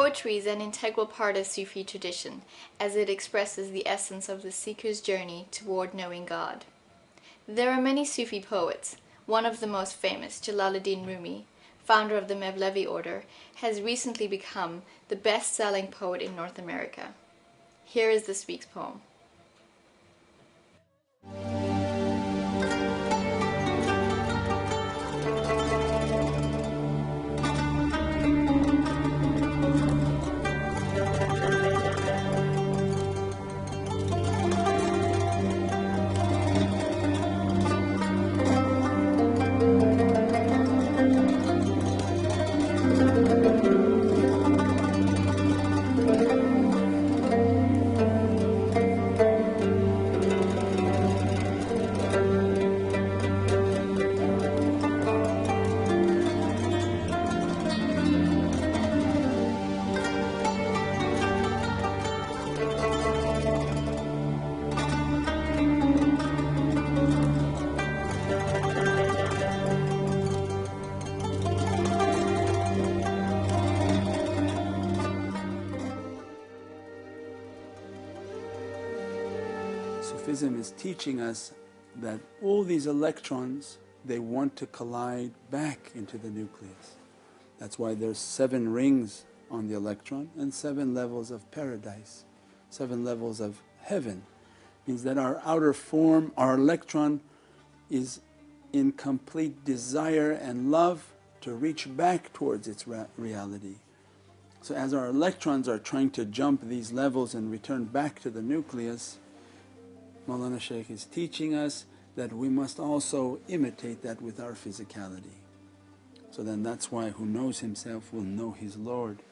Poetry is an integral part of Sufi tradition, as it expresses the essence of the seeker's journey toward knowing God. There are many Sufi poets. One of the most famous, Jalaluddin Rumi, founder of the Mevlevi order, has recently become the best-selling poet in North America. Here is this week's poem. Sufism is teaching us that all these electrons, they want to collide back into the nucleus. That's why there's 7 rings on the electron and 7 levels of paradise, 7 levels of heaven. Means that our outer form, our electron is in complete desire and love to reach back towards its reality. So as our electrons are trying to jump these levels and return back to the nucleus, Mawlana Shaykh is teaching us that we must also imitate that with our physicality. So then that's why who knows himself will know his Lord,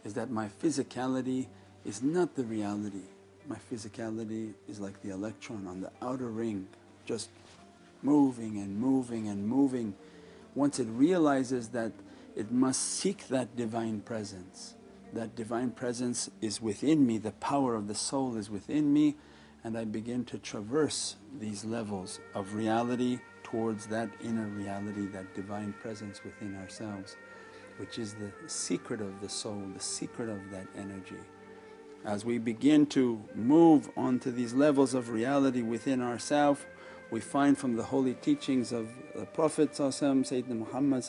is that my physicality is not the reality. My physicality is like the electron on the outer ring, just moving and moving and moving. Once it realizes that it must seek that Divine Presence, that Divine Presence is within me, the power of the soul is within me, and I begin to traverse these levels of reality towards that inner reality, that Divine Presence within ourselves, which is the secret of the soul, the secret of that energy. As we begin to move onto these levels of reality within ourselves, we find from the holy teachings of the Prophet Sayyidina Muhammad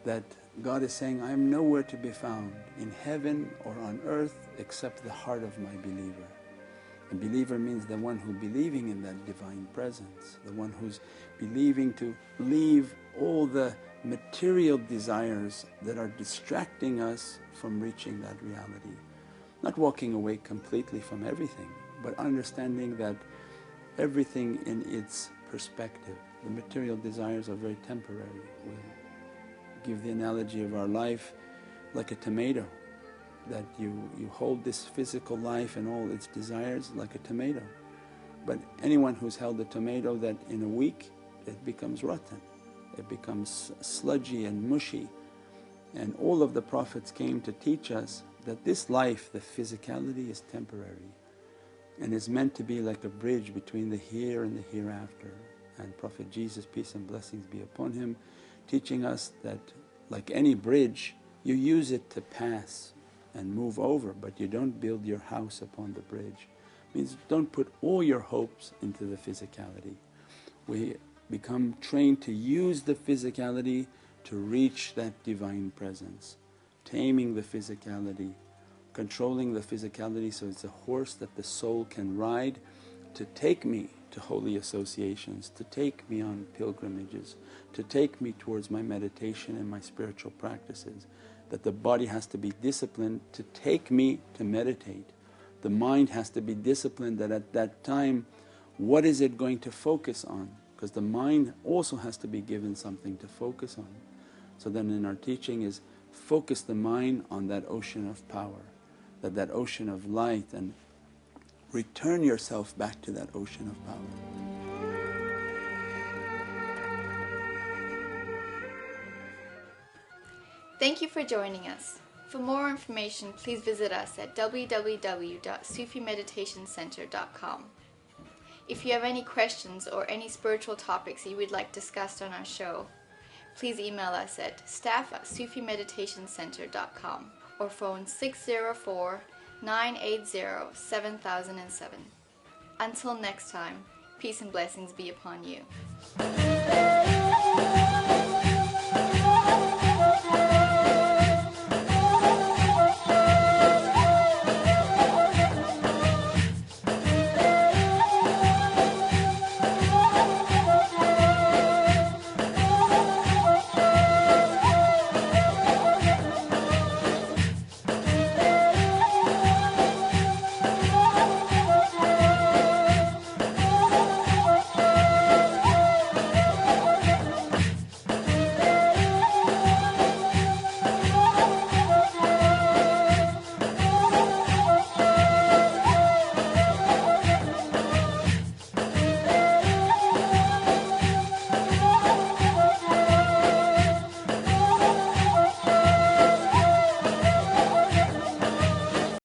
that God is saying, I am nowhere to be found in heaven or on earth except the heart of my believer. A believer means the one who believing in that Divine Presence, the one who's believing to leave all the material desires that are distracting us from reaching that reality. Not walking away completely from everything, but understanding that everything in its perspective. The material desires are very temporary. We give the analogy of our life like a tomato, that you hold this physical life and all its desires like a tomato. But anyone who's held a tomato, that in a week it becomes rotten, it becomes sludgy and mushy. And all of the Prophets came to teach us that this life, the physicality, is temporary and is meant to be like a bridge between the here and the hereafter. And Prophet Jesus, peace and blessings be upon him, teaching us that like any bridge, you use it to pass and move over, but you don't build your house upon the bridge. Means don't put all your hopes into the physicality. We become trained to use the physicality to reach that Divine Presence, taming the physicality, controlling the physicality so it's a horse that the soul can ride to take me to holy associations, to take me on pilgrimages, to take me towards my meditation and my spiritual practices. That the body has to be disciplined to take me to meditate. The mind has to be disciplined that at that time what is it going to focus on, because the mind also has to be given something to focus on. So then in our teaching is focus the mind on that ocean of power, that ocean of light, and return yourself back to that ocean of power. Thank you for joining us. For more information, please visit us at www.sufimeditationcenter.com. If you have any questions or any spiritual topics you would like discussed on our show, please email us at staff@sufimeditationcenter.com or phone 604-980-7007. Until next time, peace and blessings be upon you.